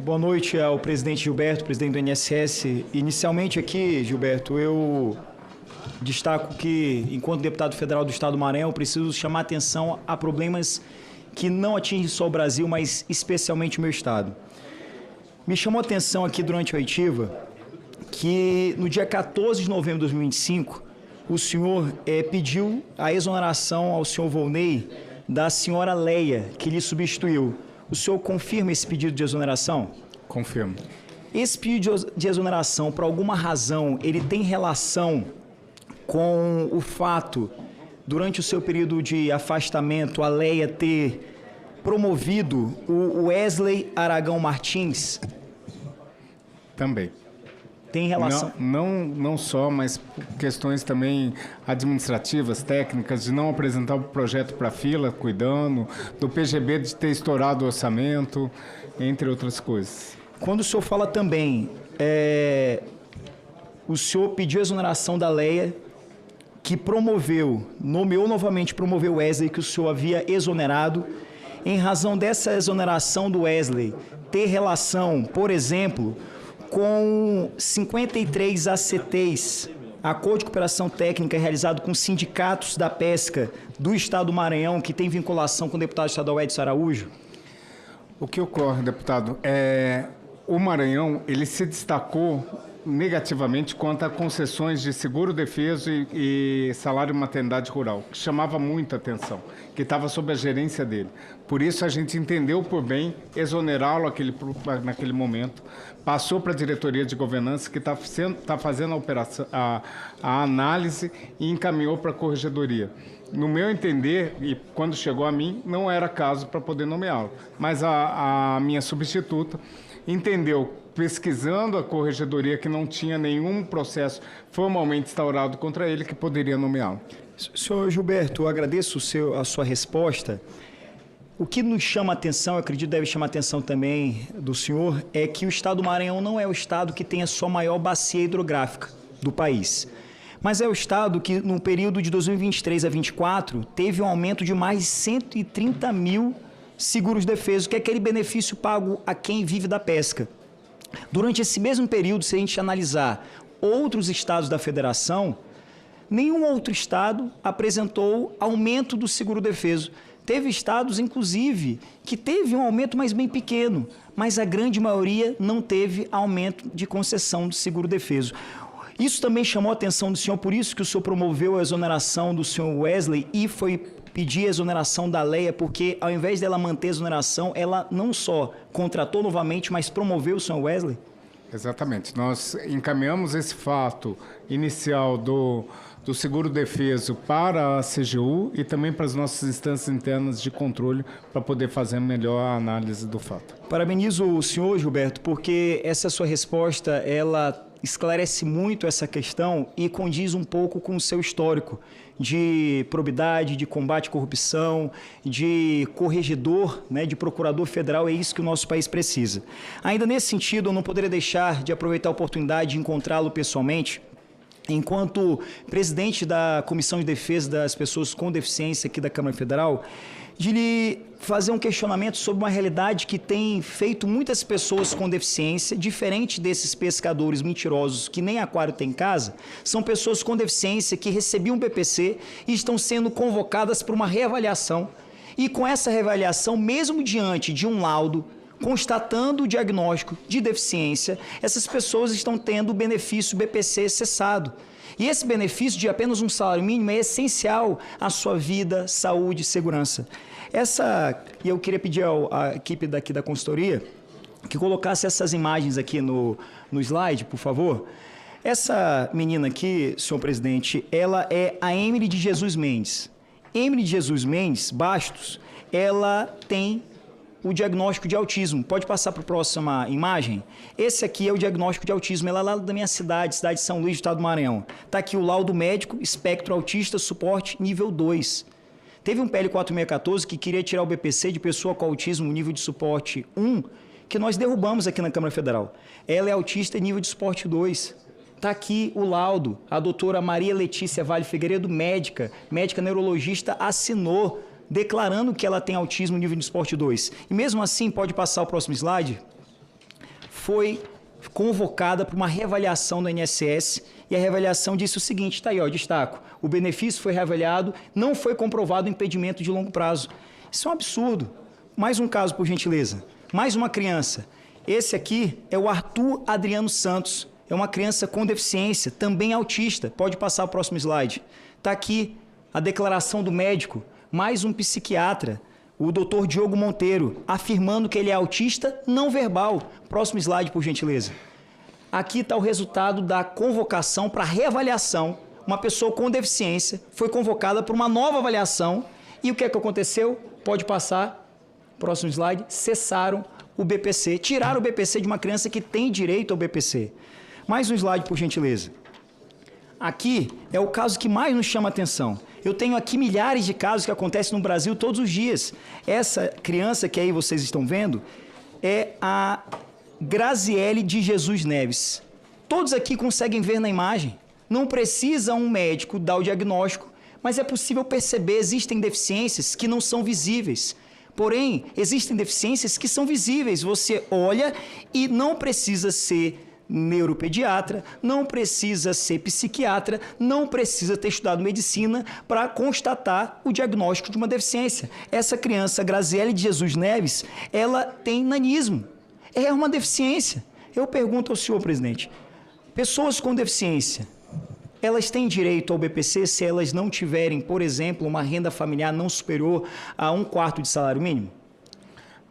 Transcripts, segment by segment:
Boa noite ao presidente Gilberto, presidente do INSS. Inicialmente aqui, Gilberto, eu destaco que, enquanto deputado federal do Estado do Maranhão, eu preciso chamar atenção a problemas que não atingem só o Brasil, mas especialmente o meu Estado. Me chamou a atenção aqui durante a oitiva que no dia 14 de novembro de 2025, o senhor pediu a exoneração ao senhor Volney da senhora Leia, que lhe substituiu. O senhor confirma esse pedido de exoneração? Confirmo. Esse pedido de exoneração, por alguma razão, ele tem relação com o fato, durante o seu período de afastamento, a Leia ter promovido o Wesley Aragão Martins? Também. Tem relação? Não só, mas questões também administrativas, técnicas, de não apresentar o projeto para a fila, cuidando, do PGB de ter estourado o orçamento, entre outras coisas. Quando o senhor fala também, o senhor pediu a exoneração da Leia, que nomeou novamente, promoveu Wesley, que o senhor havia exonerado, em razão dessa exoneração do Wesley ter relação, por exemplo, com 53 ACTs, Acordo de Cooperação Técnica realizado com sindicatos da pesca do Estado do Maranhão, que tem vinculação com o deputado estadual Edson Araújo? O que ocorre, deputado, o Maranhão ele se destacou negativamente quanto a concessões de seguro-defeso e salário maternidade rural, que chamava muita atenção, que estava sob a gerência dele. Por isso a gente entendeu por bem exonerá-lo naquele momento, passou para a diretoria de governança, que está fazendo a análise e encaminhou para a corregedoria. No meu entender, e quando chegou a mim, não era caso para poder nomeá-lo, mas a minha substituta entendeu, pesquisando a corregedoria, que não tinha nenhum processo formalmente instaurado contra ele, que poderia nomeá-lo. Senhor Gilberto, eu agradeço a sua resposta. O que nos chama a atenção, eu acredito deve chamar a atenção também do senhor, é que o Estado do Maranhão não é o estado que tem a sua maior bacia hidrográfica do país, mas é o estado que, no período de 2023 a 2024, teve um aumento de mais de 130 mil seguros-defeso, que é aquele benefício pago a quem vive da pesca. Durante esse mesmo período, se a gente analisar outros estados da federação, nenhum outro estado apresentou aumento do seguro-defeso. Teve estados, inclusive, que teve um aumento, mas bem pequeno, mas a grande maioria não teve aumento de concessão do seguro-defeso. Isso também chamou a atenção do senhor, por isso que o senhor promoveu a exoneração do senhor Wesley e foi pedir a exoneração da Leia, porque ao invés dela manter a exoneração, ela não só contratou novamente, mas promoveu o senhor Wesley? Exatamente. Nós encaminhamos esse fato inicial do seguro-defeso para a CGU e também para as nossas instâncias internas de controle para poder fazer melhor a análise do fato. Parabenizo o senhor, Gilberto, porque essa sua resposta, ela esclarece muito essa questão e condiz um pouco com o seu histórico de probidade, de combate à corrupção, de corregedor, de procurador federal. É isso que o nosso país precisa. Ainda nesse sentido, eu não poderia deixar de aproveitar a oportunidade de encontrá-lo pessoalmente, enquanto presidente da Comissão de Defesa das Pessoas com Deficiência aqui da Câmara Federal, de lhe fazer um questionamento sobre uma realidade que tem feito muitas pessoas com deficiência, diferente desses pescadores mentirosos que nem aquário tem em casa, são pessoas com deficiência que recebiam BPC e estão sendo convocadas para uma reavaliação. E com essa reavaliação, mesmo diante de um laudo constatando o diagnóstico de deficiência, essas pessoas estão tendo o benefício BPC cessado. E esse benefício de apenas um salário mínimo é essencial à sua vida, saúde e segurança. E eu queria pedir à equipe daqui da consultoria que colocasse essas imagens aqui no slide, por favor. Essa menina aqui, senhor presidente, ela é a Emily de Jesus Mendes. Emily de Jesus Mendes Bastos, ela tem o diagnóstico de autismo. Pode passar para a próxima imagem? Esse aqui é o diagnóstico de autismo. Ela é lá da minha cidade de São Luís, do Estado do Maranhão. Está aqui o laudo médico, espectro autista, suporte nível 2. Teve um PL 4614 que queria tirar o BPC de pessoa com autismo nível de suporte 1, que nós derrubamos aqui na Câmara Federal. Ela é autista nível de suporte 2. Está aqui o laudo. A doutora Maria Letícia Vale Figueiredo, médica neurologista, assinou declarando que ela tem autismo nível de suporte 2. E mesmo assim, pode passar o próximo slide? foi convocada para uma reavaliação do INSS e a reavaliação disse o seguinte, está aí, ó, destaco, o benefício foi reavaliado, não foi comprovado o impedimento de longo prazo. Isso é um absurdo. Mais um caso, por gentileza. Mais uma criança. Esse aqui é o Arthur Adriano Santos. É uma criança com deficiência, também autista. Pode passar o próximo slide. Está aqui a declaração do médico, mais um psiquiatra, o Dr. Diogo Monteiro, afirmando que ele é autista não verbal. Próximo slide, por gentileza. Aqui está o resultado da convocação para reavaliação. Uma pessoa com deficiência foi convocada para uma nova avaliação. E o que é que aconteceu? Pode passar. Próximo slide. Cessaram o BPC. Tiraram o BPC de uma criança que tem direito ao BPC. Mais um slide, por gentileza. Aqui é o caso que mais nos chama a atenção. Eu tenho aqui milhares de casos que acontecem no Brasil todos os dias. Essa criança que aí vocês estão vendo é a Graziele de Jesus Neves. Todos aqui conseguem ver na imagem. Não precisa um médico dar o diagnóstico, mas é possível perceber, existem deficiências que não são visíveis. Porém, existem deficiências que são visíveis. Você olha e não precisa ser neuropediatra, não precisa ser psiquiatra, não precisa ter estudado medicina para constatar o diagnóstico de uma deficiência. Essa criança, Graziele de Jesus Neves, ela tem nanismo. É uma deficiência. Eu pergunto ao senhor, presidente, pessoas com deficiência, elas têm direito ao BPC se elas não tiverem, por exemplo, uma renda familiar não superior a 1/4 de salário mínimo?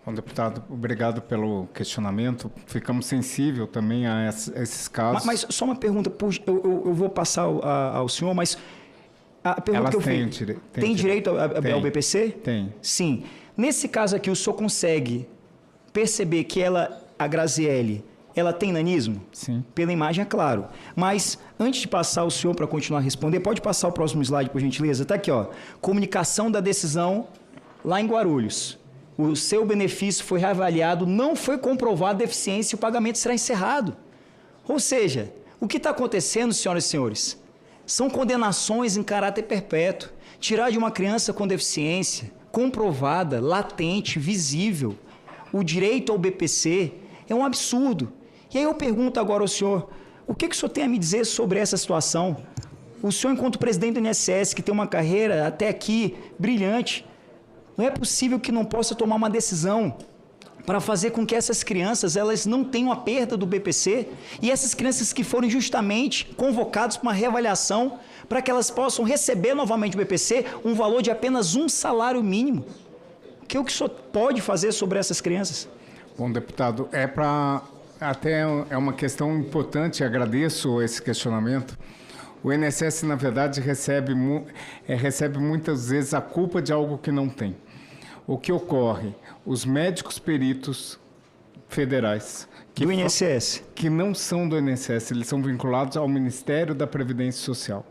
Bom, deputado, obrigado pelo questionamento. Ficamos sensíveis também a esses casos. Mas só uma pergunta, eu vou passar ao senhor, mas a pergunta que eu fiz... Tem direito ao BPC? Tem. Sim. Nesse caso aqui, o senhor consegue perceber que a Graziele, ela tem nanismo? Sim. Pela imagem, é claro. Mas, antes de passar o senhor para continuar a responder, pode passar o próximo slide, por gentileza? Está aqui, ó. Comunicação da decisão lá em Guarulhos. O seu benefício foi reavaliado, não foi comprovada a deficiência e o pagamento será encerrado. Ou seja, o que está acontecendo, senhoras e senhores, são condenações em caráter perpétuo. Tirar de uma criança com deficiência, comprovada, latente, visível, o direito ao BPC é um absurdo. E aí eu pergunto agora ao senhor, o que o senhor tem a me dizer sobre essa situação? O senhor, enquanto presidente do INSS, que tem uma carreira até aqui brilhante, não é possível que não possa tomar uma decisão para fazer com que essas crianças elas não tenham a perda do BPC e essas crianças que foram justamente convocadas para uma reavaliação para que elas possam receber novamente o BPC um valor de apenas um salário mínimo. O que o senhor pode fazer sobre essas crianças? Bom, deputado, até é uma questão importante, agradeço esse questionamento. O INSS, na verdade, recebe muitas vezes a culpa de algo que não tem. O que ocorre? Os médicos peritos federais do INSS, que não são do INSS, eles são vinculados ao Ministério da Previdência Social.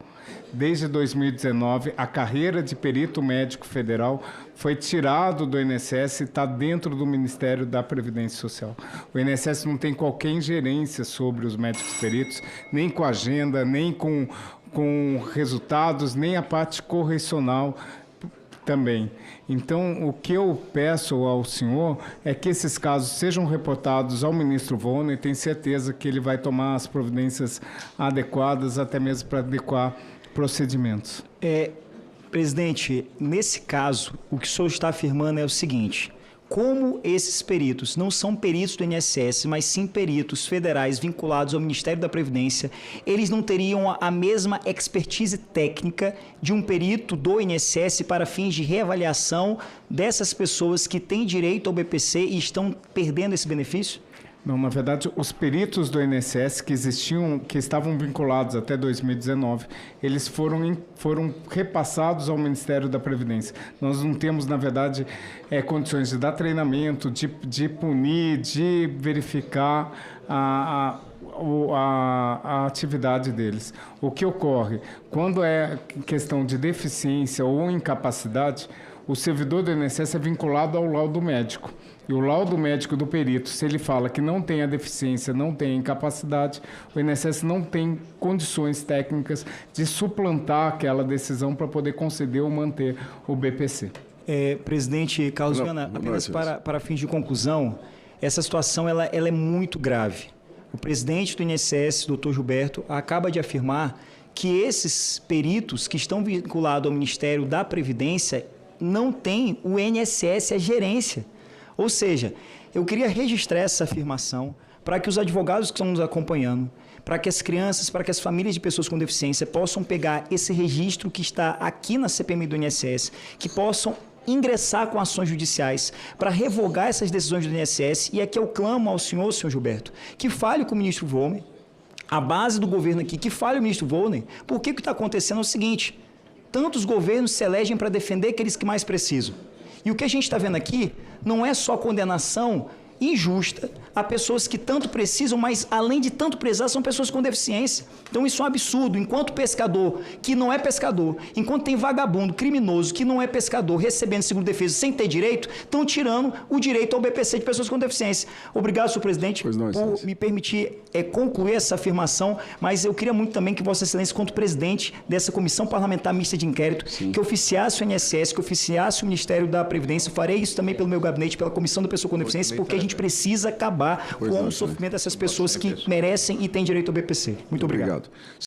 Desde 2019, a carreira de perito médico federal foi tirado do INSS e está dentro do Ministério da Previdência Social. O INSS não tem qualquer ingerência sobre os médicos peritos, nem com agenda, nem com resultados, nem a parte correcional também. Então, o que eu peço ao senhor é que esses casos sejam reportados ao ministro Volner e tenho certeza que ele vai tomar as providências adequadas, até mesmo para adequar procedimentos. Presidente, nesse caso, o que o senhor está afirmando é o seguinte: como esses peritos não são peritos do INSS, mas sim peritos federais vinculados ao Ministério da Previdência, eles não teriam a mesma expertise técnica de um perito do INSS para fins de reavaliação dessas pessoas que têm direito ao BPC e estão perdendo esse benefício? Não, na verdade, os peritos do INSS que estavam vinculados até 2019, eles foram repassados ao Ministério da Previdência. Nós não temos, na verdade, condições de dar treinamento, de punir, de verificar a atividade deles. O que ocorre? Quando é questão de deficiência ou incapacidade, o servidor do INSS é vinculado ao laudo médico. E o laudo médico do perito, se ele fala que não tem a deficiência, não tem a incapacidade, o INSS não tem condições técnicas de suplantar aquela decisão para poder conceder ou manter o BPC. Presidente Carlos Viana, apenas para fins de conclusão, essa situação ela é muito grave. O presidente do INSS, doutor Gilberto, acaba de afirmar que esses peritos que estão vinculados ao Ministério da Previdência não têm o INSS, a gerência. Ou seja, eu queria registrar essa afirmação para que os advogados que estão nos acompanhando, para que as crianças, para que as famílias de pessoas com deficiência possam pegar esse registro que está aqui na CPMI do INSS, que possam ingressar com ações judiciais para revogar essas decisões do INSS. E aqui eu clamo ao senhor Gilberto, que fale com o ministro Volney, a base do governo aqui, que fale o ministro Volney, porque o que está acontecendo é o seguinte: tantos governos se elegem para defender aqueles que mais precisam. E o que a gente está vendo aqui não é só condenação injusta a pessoas que tanto precisam, mas além de tanto precisar, são pessoas com deficiência. Então isso é um absurdo. Enquanto pescador que não é pescador, enquanto tem vagabundo, criminoso que não é pescador, recebendo seguro-defesa sem ter direito, estão tirando o direito ao BPC de pessoas com deficiência. Obrigado, senhor presidente, por me permitir concluir essa afirmação, mas eu queria muito também que Vossa Excelência, enquanto presidente dessa Comissão Parlamentar Mista de Inquérito, que oficiasse o INSS, que oficiasse o Ministério da Previdência. Farei isso também pelo meu gabinete, pela Comissão da Pessoa com Deficiência, porque a gente precisa acabar com o sofrimento dessas pessoas que merecem e têm direito ao BPC. Muito obrigado.